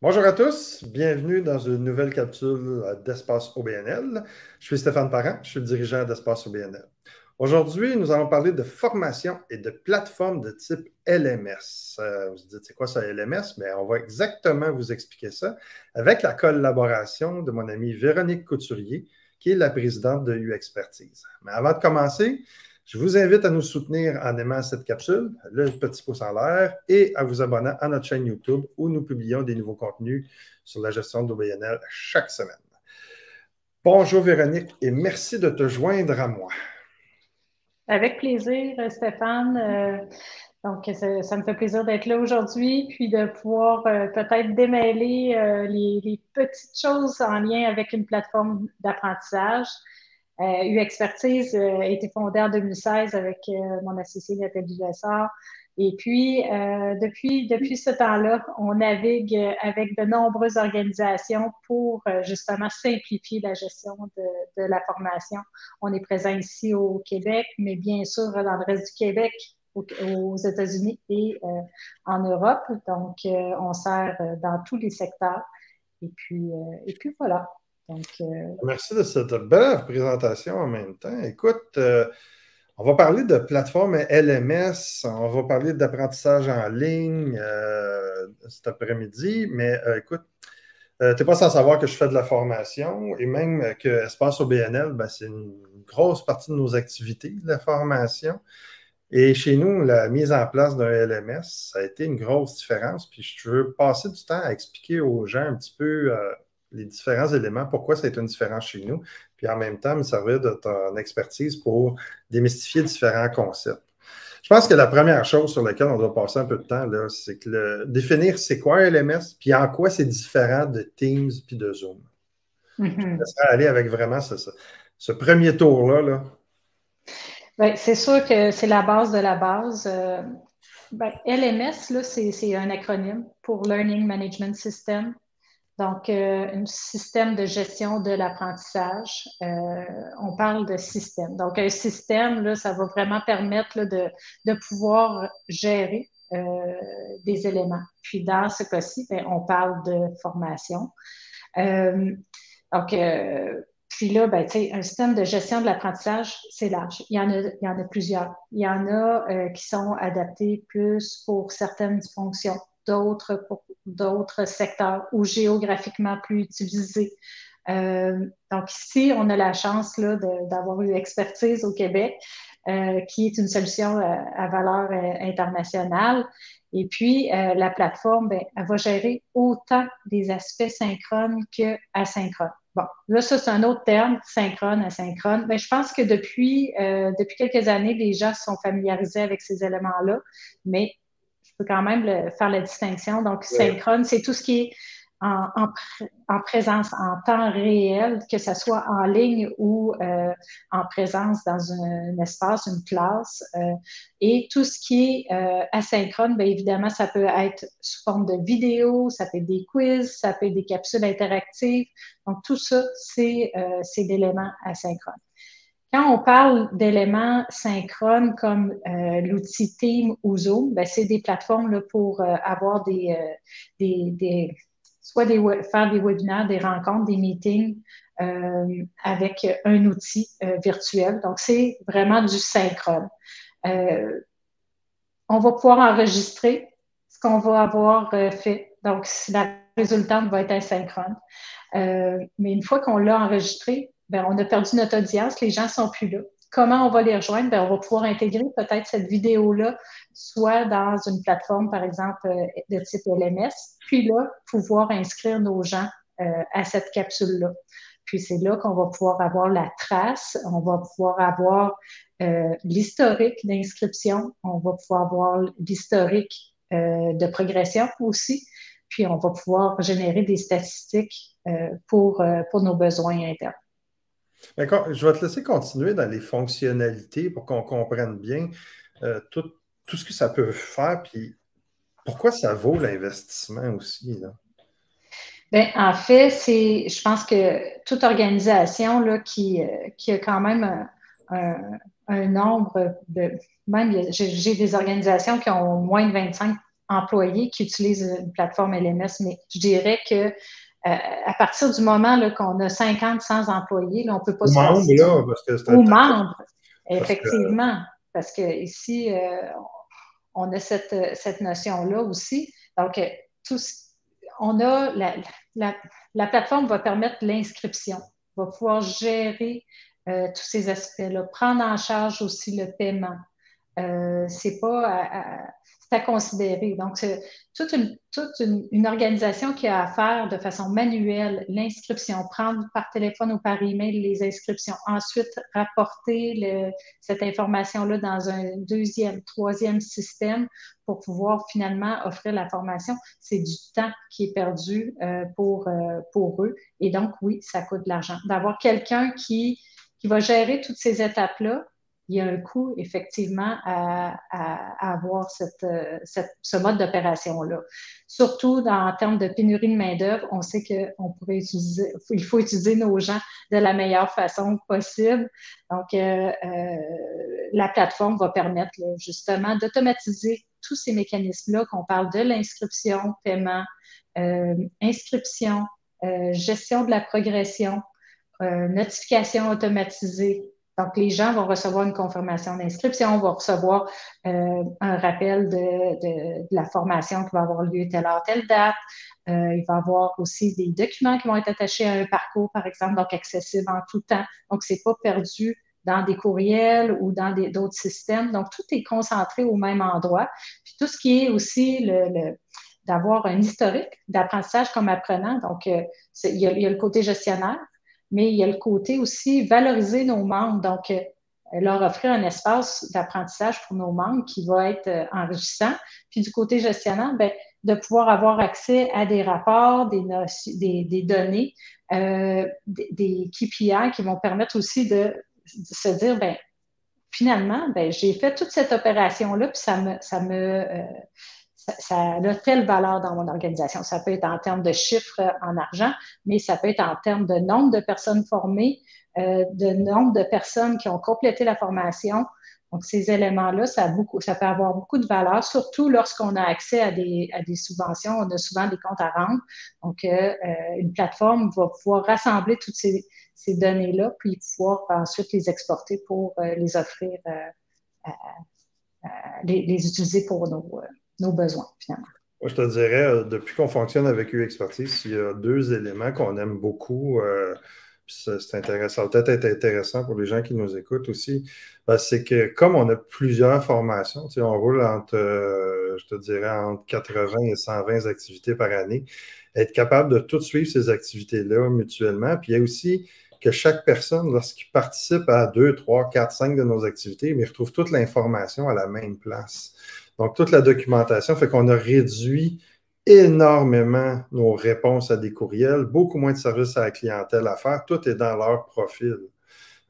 Bonjour à tous, bienvenue dans une nouvelle capsule d'Espace OBNL. Je suis Stéphane Parent, je suis le dirigeant d'Espace OBNL. Aujourd'hui, nous allons parler de formation et de plateforme de type LMS. Vous vous dites, c'est quoi ça LMS? Mais on va exactement vous expliquer ça avec la collaboration de mon amie Véronique Couturier, qui est la présidente de U-Expertise. Mais avant de commencer, je vous invite à nous soutenir en aimant cette capsule, le petit pouce en l'air, et à vous abonner à notre chaîne YouTube où nous publions des nouveaux contenus sur la gestion d'OBNL chaque semaine. Bonjour Véronique et merci de te joindre à moi. Avec plaisir, Stéphane. Donc, ça me fait plaisir d'être là aujourd'hui, puis de pouvoir peut-être démêler les petites choses en lien avec une plateforme d'apprentissage. U-Expertise a été fondée en 2016 avec mon associé Nathalie Lessard. Et puis, depuis ce temps-là, on navigue avec de nombreuses organisations pour justement simplifier la gestion de la formation. On est présent ici au Québec, mais bien sûr dans le reste du Québec, aux États-Unis et en Europe. Donc, on sert dans tous les secteurs. Et puis voilà. Donc, Merci de cette brève présentation en même temps. Écoute, on va parler de plateforme LMS, on va parler d'apprentissage en ligne cet après-midi, mais écoute, tu n'es pas sans savoir que je fais de la formation et même que Espace OBNL, ben, c'est une grosse partie de nos activités, la formation. Et chez nous, la mise en place d'un LMS, ça a été une grosse différence. Puis je veux passer du temps à expliquer aux gens un petit peu les différents éléments, pourquoi ça a été une différence chez nous, puis en même temps me servir de ton expertise pour démystifier différents concepts. Je pense que la première chose sur laquelle on doit passer un peu de temps, là, c'est que définir c'est quoi un LMS, puis en quoi c'est différent de Teams puis de Zoom. Je mhm. laisserai aller avec vraiment ce premier tour-là. Là. Ben, c'est sûr que c'est la base de la base. Ben, LMS, là, c'est un acronyme pour Learning Management System. Donc, un système de gestion de l'apprentissage. On parle de système. Donc, un système, là, ça va vraiment permettre là, de pouvoir gérer des éléments. Puis, dans ce cas-ci, ben, on parle de formation. Euh, donc, puis là, ben, un système de gestion de l'apprentissage, c'est large. Il y en a plusieurs. Il y en a qui sont adaptés plus pour certaines fonctions, d'autres pour d'autres secteurs ou géographiquement plus utilisés. Donc ici, on a la chance là, d'avoir eu expertise au Québec, qui est une solution à valeur internationale. Et puis, la plateforme, ben, elle va gérer autant des aspects synchrones que asynchrones. Bon, là, ça, c'est un autre terme, synchrone, asynchrone. Ben, je pense que depuis quelques années, les gens se sont familiarisés avec ces éléments-là, mais je peux quand même faire la distinction. Donc, synchrone, c'est tout ce qui est en, en, en présence, en temps réel, que ce soit en ligne ou en présence dans un espace, une classe. Et tout ce qui est asynchrone, bien évidemment, ça peut être sous forme de vidéo, ça peut être des quiz, ça peut être des capsules interactives. Donc, tout ça, c'est l'élément asynchrone. Quand on parle d'éléments synchrones comme l'outil Team ou Zoom, ben, c'est des plateformes là, pour avoir soit faire des webinaires, des rencontres, des meetings avec un outil virtuel. Donc, c'est vraiment du synchrone. Euh, on va pouvoir enregistrer ce qu'on va avoir fait. Donc, la résultante va être asynchrone. Mais une fois qu'on l'a enregistré, ben, on a perdu notre audience, les gens ne sont plus là. Comment on va les rejoindre? Ben, on va pouvoir intégrer peut-être cette vidéo-là, soit dans une plateforme, par exemple, de type LMS, puis là, pouvoir inscrire nos gens à cette capsule-là. Puis c'est là qu'on va pouvoir avoir la trace, on va pouvoir avoir l'historique d'inscription, on va pouvoir avoir l'historique de progression aussi, puis on va pouvoir générer des statistiques pour nos besoins internes. D'accord. Je vais te laisser continuer dans les fonctionnalités pour qu'on comprenne bien tout, tout ce que ça peut faire, puis pourquoi ça vaut l'investissement aussi. Là. Bien, en fait, je pense que toute organisation là, qui a quand même un nombre de, même j'ai des organisations qui ont moins de 25 employés qui utilisent une plateforme LMS, mais je dirais que à partir du moment qu'on a 50, 100 employés, là, on ne peut pas Ou se membre, passer de ça. là, parce que c'est Ou intéressant. membres, effectivement, parce que ici, on a cette notion-là aussi. Donc, on a la plateforme va permettre l'inscription, va pouvoir gérer tous ces aspects-là, prendre en charge aussi le paiement. C'est à considérer. Donc, c'est toute une organisation qui a à faire de façon manuelle l'inscription, prendre par téléphone ou par email les inscriptions, ensuite rapporter cette information-là dans un deuxième, troisième système pour pouvoir finalement offrir la formation. C'est du temps qui est perdu pour eux. Et donc, oui, ça coûte de l'argent. D'avoir quelqu'un qui va gérer toutes ces étapes-là, il y a un coût, effectivement, à avoir ce mode d'opération-là. Surtout en termes de pénurie de main-d'œuvre, on sait qu'il faut utiliser nos gens de la meilleure façon possible. Donc, la plateforme va permettre justement d'automatiser tous ces mécanismes-là, qu'on parle de l'inscription, paiement, inscription, gestion de la progression, notification automatisée. Donc, les gens vont recevoir une confirmation d'inscription, vont recevoir un rappel de la formation qui va avoir lieu telle heure, telle date. Il va y avoir aussi des documents qui vont être attachés à un parcours, par exemple, donc accessibles en tout temps. Donc, c'est pas perdu dans des courriels ou dans d'autres systèmes. Donc, tout est concentré au même endroit. Puis, tout ce qui est aussi d'avoir un historique d'apprentissage comme apprenant. Donc, il y a le côté gestionnaire, mais il y a le côté aussi valoriser nos membres, donc leur offrir un espace d'apprentissage pour nos membres qui va être enrichissant. Puis du côté gestionnaire, bien, de pouvoir avoir accès à des rapports, des données, des KPI qui vont permettre aussi de se dire, bien, finalement, bien, j'ai fait toute cette opération-là, puis ça a telle valeur dans mon organisation. Ça peut être en termes de chiffres en argent, mais ça peut être en termes de nombre de personnes formées, de nombre de personnes qui ont complété la formation. Donc, ces éléments-là, ça peut avoir beaucoup de valeur, surtout lorsqu'on a accès à des subventions. On a souvent des comptes à rendre. Donc, une plateforme va pouvoir rassembler toutes ces données-là, puis pouvoir ensuite les exporter pour les offrir, les utiliser pour nos besoins, finalement. Moi, je te dirais, depuis qu'on fonctionne avec U-Expertise, il y a deux éléments qu'on aime beaucoup. C'est intéressant, ça va peut-être être intéressant pour les gens qui nous écoutent aussi. C'est que comme on a plusieurs formations, on roule entre, je te dirais, entre 80 et 120 activités par année, être capable de toutes suivre ces activités-là mutuellement. Puis il y a aussi que chaque personne, lorsqu'il participe à 2, 3, 4, 5 de nos activités, il retrouve toute l'information à la même place. Donc, toute la documentation fait qu'on a réduit énormément nos réponses à des courriels, beaucoup moins de services à la clientèle à faire. Tout est dans leur profil.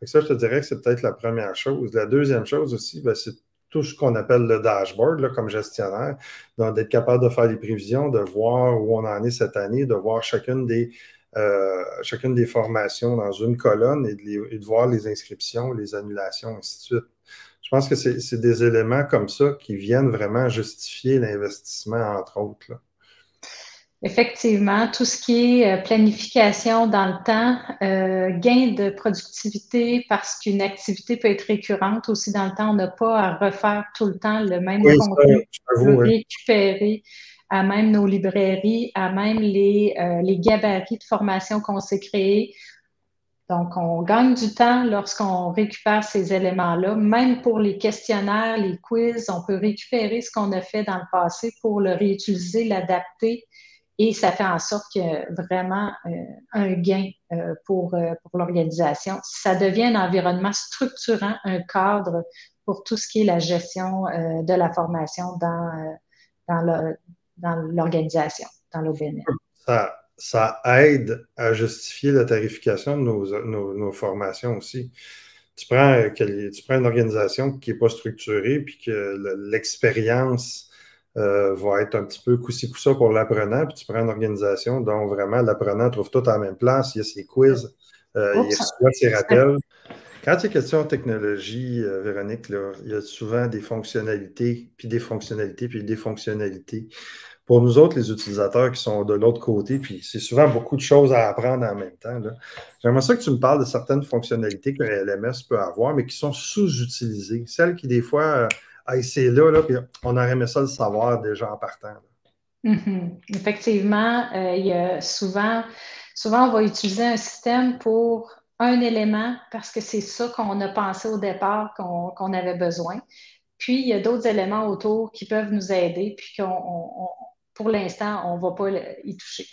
Fait que ça, je te dirais que c'est peut-être la première chose. La deuxième chose aussi, c'est tout ce qu'on appelle le dashboard là, comme gestionnaire. Donc, d'être capable de faire les prévisions, de voir où on en est cette année, de voir chacune des formations dans une colonne et de voir les inscriptions, les annulations, ainsi de suite. Je pense que c'est des éléments comme ça qui viennent vraiment justifier l'investissement, entre autres, là. Effectivement, tout ce qui est planification dans le temps, gain de productivité parce qu'une activité peut être récurrente aussi dans le temps. On n'a pas à refaire tout le temps le même contenu, le récupérer à même nos librairies, à même les gabarits de formation qu'on s'est créés. Donc, on gagne du temps lorsqu'on récupère ces éléments-là. Même pour les questionnaires, les quiz, on peut récupérer ce qu'on a fait dans le passé pour le réutiliser, l'adapter. Et ça fait en sorte qu'il y a vraiment un gain pour l'organisation. Ça devient un environnement structurant, un cadre pour tout ce qui est la gestion de la formation dans l'organisation, dans l'OBNL. Ça aide à justifier la tarification de nos formations aussi. Tu prends une organisation qui n'est pas structurée puis que l'expérience va être un petit peu coup-ci coup-ça pour l'apprenant, puis tu prends une organisation dont vraiment l'apprenant trouve tout à la même place, il y a ses quiz, il reçoit ses rappels. Quand il est question de technologie, Véronique, là, il y a souvent des fonctionnalités, puis des fonctionnalités, puis des fonctionnalités. Pour nous autres, les utilisateurs qui sont de l'autre côté, puis c'est souvent beaucoup de choses à apprendre en même temps, là. J'aimerais ça que tu me parles de certaines fonctionnalités qu'un LMS peut avoir, mais qui sont sous-utilisées. Celles qui, des fois, c'est là, puis on aurait aimé ça le savoir déjà en partant, là. Effectivement, il y a souvent, on va utiliser un système pour un élément parce que c'est ça qu'on a pensé au départ qu'on avait besoin. Puis, il y a d'autres éléments autour qui peuvent nous aider, puis pour l'instant, on ne va pas y toucher.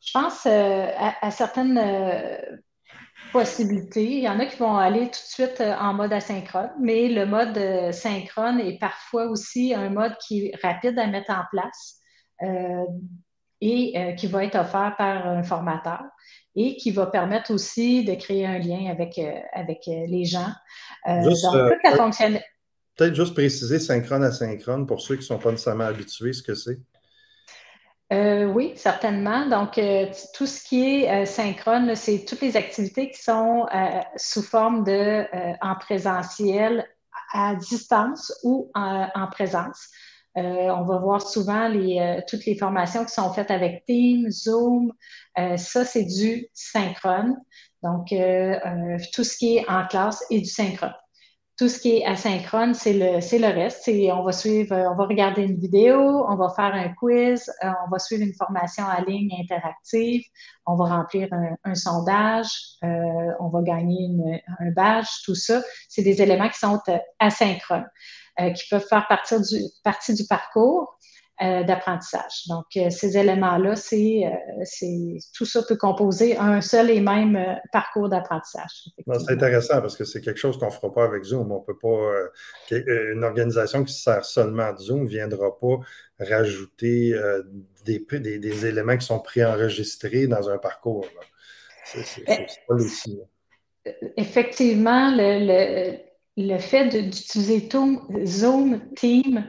Je pense à certaines possibilités. Il y en a qui vont aller tout de suite en mode asynchrone, mais le mode synchrone est parfois aussi un mode qui est rapide à mettre en place et qui va être offert par un formateur et qui va permettre aussi de créer un lien avec les gens. Juste, Donc, toute la fonctionnalité. peut-être juste préciser synchrone asynchrone pour ceux qui ne sont pas nécessairement habitués, ce que c'est. Oui, certainement. Donc, tout ce qui est synchrone, c'est toutes les activités qui sont sous forme de en présentiel à distance ou en présence. On va voir souvent toutes les formations qui sont faites avec Teams, Zoom. Ça, c'est du synchrone. Donc, tout ce qui est en classe est du synchrone. Tout ce qui est asynchrone, c'est le reste. On va suivre, on va regarder une vidéo, on va faire un quiz, on va suivre une formation en ligne interactive, on va remplir un sondage, on va gagner un badge, tout ça. C'est des éléments qui sont asynchrones, qui peuvent faire partie du parcours d'apprentissage. Donc, ces éléments-là, tout ça peut composer un seul et même parcours d'apprentissage. C'est intéressant parce que c'est quelque chose qu'on ne fera pas avec Zoom. On peut pas, une organisation qui se sert seulement de Zoom ne viendra pas rajouter des éléments qui sont préenregistrés dans un parcours. C'est pas l'outil. Effectivement, le fait d'utiliser Zoom, Team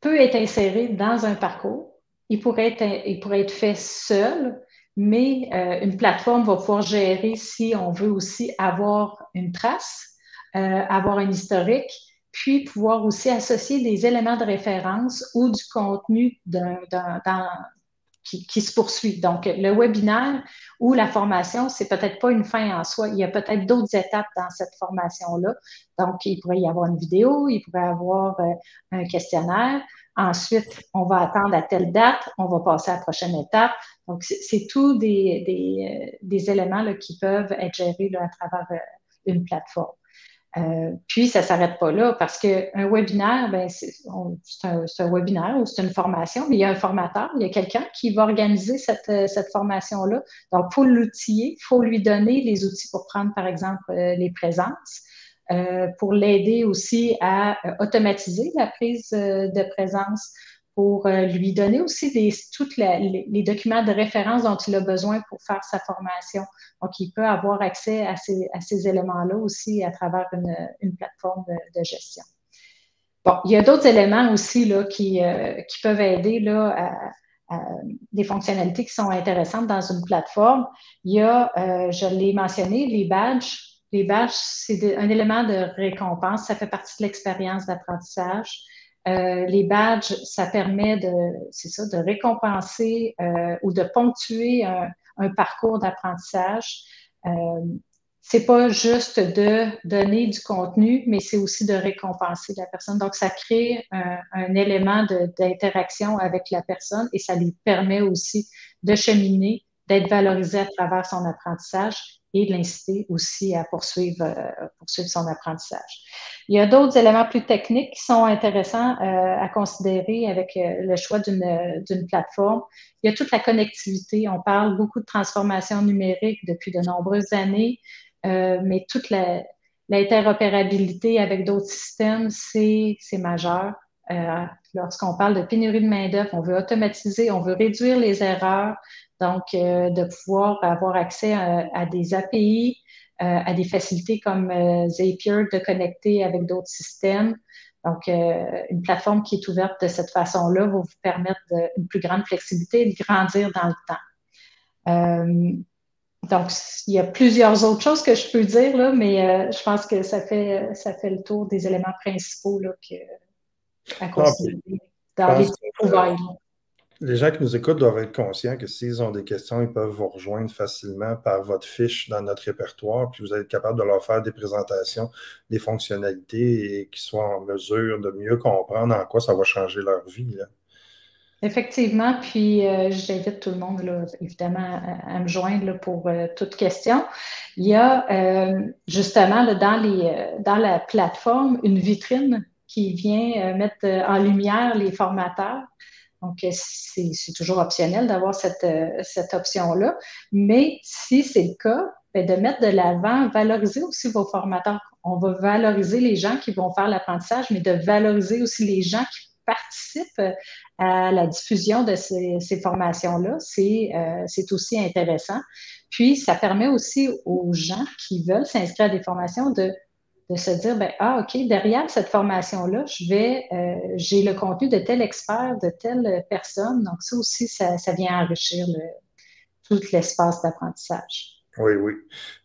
peut être inséré dans un parcours. Il pourrait être fait seul, mais une plateforme va pouvoir gérer si on veut aussi avoir une trace, avoir un historique, puis pouvoir aussi associer des éléments de référence ou du contenu qui se poursuit. Donc, le webinaire ou la formation, c'est peut-être pas une fin en soi. Il y a peut-être d'autres étapes dans cette formation-là. Donc, il pourrait y avoir une vidéo, il pourrait y avoir un questionnaire. Ensuite, on va attendre à telle date, on va passer à la prochaine étape. Donc, c'est tout des éléments là, qui peuvent être gérés là, à travers une plateforme. Puis, ça ne s'arrête pas là parce qu'un webinaire, ben, c'est un webinaire ou c'est une formation, mais il y a un formateur, il y a quelqu'un qui va organiser cette formation-là. Donc, il faut l'outiller, il faut lui donner les outils pour prendre, par exemple, les présences, pour l'aider aussi à automatiser la prise de présence, pour lui donner aussi tous les documents de référence dont il a besoin pour faire sa formation. Donc, il peut avoir accès à ces éléments-là aussi à travers une plateforme de gestion. Bon, il y a d'autres éléments aussi là, qui peuvent aider là, à des fonctionnalités qui sont intéressantes dans une plateforme. Il y a, je l'ai mentionné, les badges. Les badges, c'est un élément de récompense. Ça fait partie de l'expérience d'apprentissage. Les badges, ça permet de récompenser ou de ponctuer un parcours d'apprentissage. C'est pas juste de donner du contenu, mais c'est aussi de récompenser la personne. Donc, ça crée un élément d'interaction avec la personne et ça lui permet aussi de cheminer, d'être valorisé à travers son apprentissage et de l'inciter aussi à poursuivre son apprentissage. Il y a d'autres éléments plus techniques qui sont intéressants à considérer avec le choix d'une plateforme. Il y a toute la connectivité. On parle beaucoup de transformation numérique depuis de nombreuses années, mais toute l'interopérabilité avec d'autres systèmes, c'est majeur. Lorsqu'on parle de pénurie de main-d'œuvre, on veut automatiser, on veut réduire les erreurs, donc de pouvoir avoir accès à des API, à des facilités comme Zapier de connecter avec d'autres systèmes. Donc, une plateforme qui est ouverte de cette façon-là va vous permettre une plus grande flexibilité et de grandir dans le temps. Donc, il y a plusieurs autres choses que je peux dire, là, mais je pense que ça fait le tour des éléments principaux là, à Non, considérer je dans les pense petites que trouvailles. les gens qui nous écoutent doivent être conscients que s'ils ont des questions, ils peuvent vous rejoindre facilement par votre fiche dans notre répertoire, puis vous allez être capable de leur faire des présentations, des fonctionnalités et qu'ils soient en mesure de mieux comprendre en quoi ça va changer leur vie, là. Effectivement, puis j'invite tout le monde, là, évidemment, à me joindre là, pour toute question. Il y a justement là, dans la plateforme une vitrine qui vient mettre en lumière les formateurs. Donc, c'est toujours optionnel d'avoir cette option-là. Mais si c'est le cas, ben, de mettre de l'avant, valoriser aussi vos formateurs. On va valoriser les gens qui vont faire l'apprentissage, mais de valoriser aussi les gens qui participent à la diffusion de ces formations-là. C'est aussi intéressant. Puis, ça permet aussi aux gens qui veulent s'inscrire à des formations de se dire, ben, ah, OK, derrière cette formation-là, j'ai le contenu de tel expert, de telle personne. Donc, ça aussi, ça vient enrichir tout l'espace d'apprentissage. Oui, oui.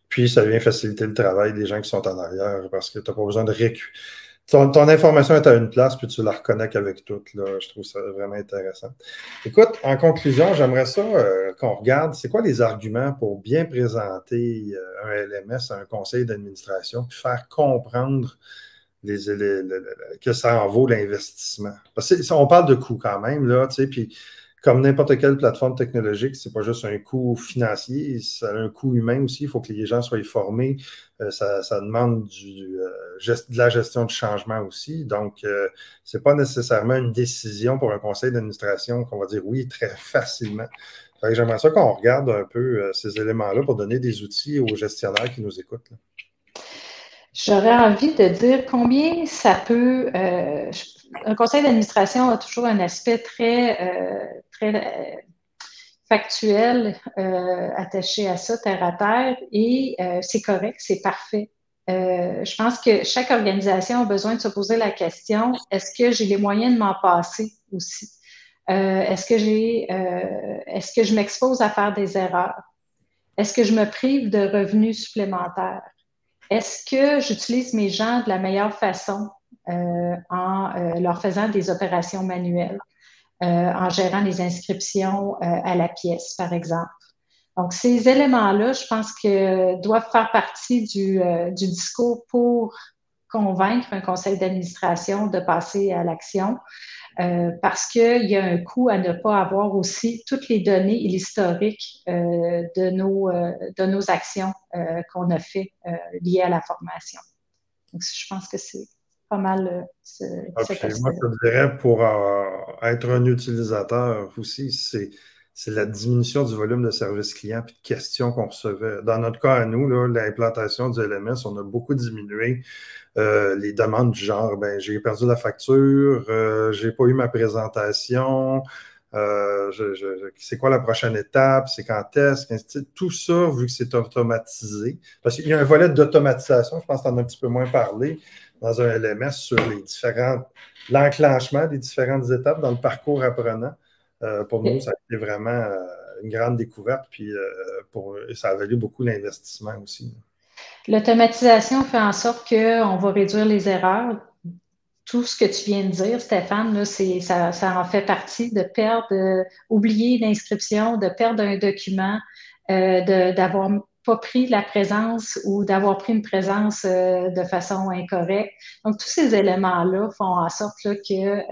Puis, ça vient faciliter le travail des gens qui sont en arrière parce que tu n'as pas besoin de récupérer. Ton information est à une place, puis tu la reconnectes avec toutes, là. Je trouve ça vraiment intéressant. Écoute, en conclusion, j'aimerais ça qu'on regarde, c'est quoi les arguments pour bien présenter un LMS à un conseil d'administration, puis faire comprendre que ça en vaut l'investissement. Parce que on parle de coût quand même, là, tu sais, puis comme n'importe quelle plateforme technologique, c'est pas juste un coût financier, ça a un coût humain aussi. Il faut que les gens soient formés. Ça demande de la gestion de changement aussi. Donc, c'est pas nécessairement une décision pour un conseil d'administration qu'on va dire oui très facilement. J'aimerais ça qu'on regarde un peu ces éléments-là pour donner des outils aux gestionnaires qui nous écoutent, là. J'aurais envie de dire combien ça peut. Un conseil d'administration a toujours un aspect très factuel attaché à ça, terre à terre, et c'est correct, c'est parfait. Je pense que chaque organisation a besoin de se poser la question, est-ce que j'ai les moyens de m'en passer aussi? Est-ce que je m'expose à faire des erreurs? Est-ce que je me prive de revenus supplémentaires? Est-ce que j'utilise mes gens de la meilleure façon en leur faisant des opérations manuelles, en gérant les inscriptions à la pièce, par exemple? Donc, ces éléments-là, je pense que doivent faire partie du discours pour convaincre un conseil d'administration de passer à l'action. Parce qu'il y a un coût à ne pas avoir aussi toutes les données et l'historique de nos actions qu'on a fait liées à la formation. Donc, je pense que c'est pas mal cet Puis moi, aspect-là. je te dirais, pour être un utilisateur aussi, c'est la diminution du volume de services clients et de questions qu'on recevait. Dans notre cas, à nous, l'implantation du LMS, on a beaucoup diminué les demandes du genre, ben, j'ai perdu la facture, j'ai pas eu ma présentation, c'est quoi la prochaine étape, c'est quand est-ce, tout ça, vu que c'est automatisé. Parce qu'il y a un volet d'automatisation, je pense que tu en as un petit peu moins parlé dans un LMS sur l'enclenchement des différentes étapes dans le parcours apprenant. Pour nous, ça a été vraiment une grande découverte, puis ça a valu beaucoup l'investissement aussi. L'automatisation fait en sorte qu'on va réduire les erreurs. Tout ce que tu viens de dire, Stéphane, là, ça en fait partie de perdre, oublier l'inscription, de perdre un document, d'avoir pas pris la présence ou d'avoir pris une présence de façon incorrecte. Donc, tous ces éléments-là font en sorte qu'une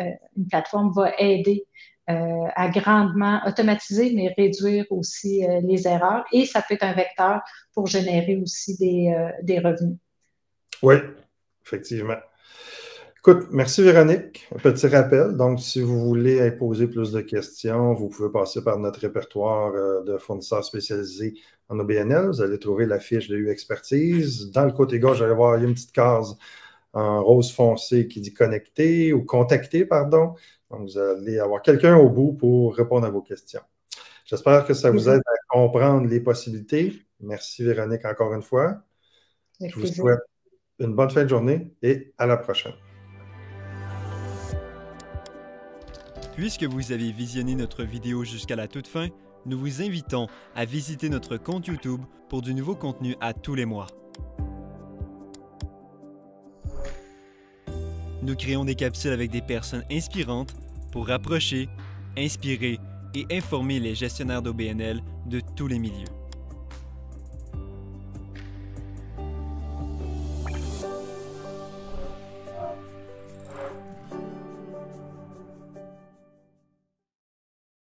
plateforme va aider à grandement automatiser, mais réduire aussi les erreurs. Et ça peut être un vecteur pour générer aussi des revenus. Oui, effectivement. Écoute, merci Véronique. Un petit rappel. Donc, si vous voulez poser plus de questions, vous pouvez passer par notre répertoire de fournisseurs spécialisés en OBNL. Vous allez trouver la fiche de U-Expertise. Dans le côté gauche, vous allez voir, il y a une petite case en rose foncé qui dit connecter ou contacter, pardon. Donc, vous allez avoir quelqu'un au bout pour répondre à vos questions. J'espère que ça vous aide à comprendre les possibilités. Merci Véronique encore une fois. Je vous souhaite une bonne fin de journée et à la prochaine. Puisque vous avez visionné notre vidéo jusqu'à la toute fin, nous vous invitons à visiter notre compte YouTube pour du nouveau contenu à tous les mois. Nous créons des capsules avec des personnes inspirantes pour rapprocher, inspirer et informer les gestionnaires d'OBNL de tous les milieux.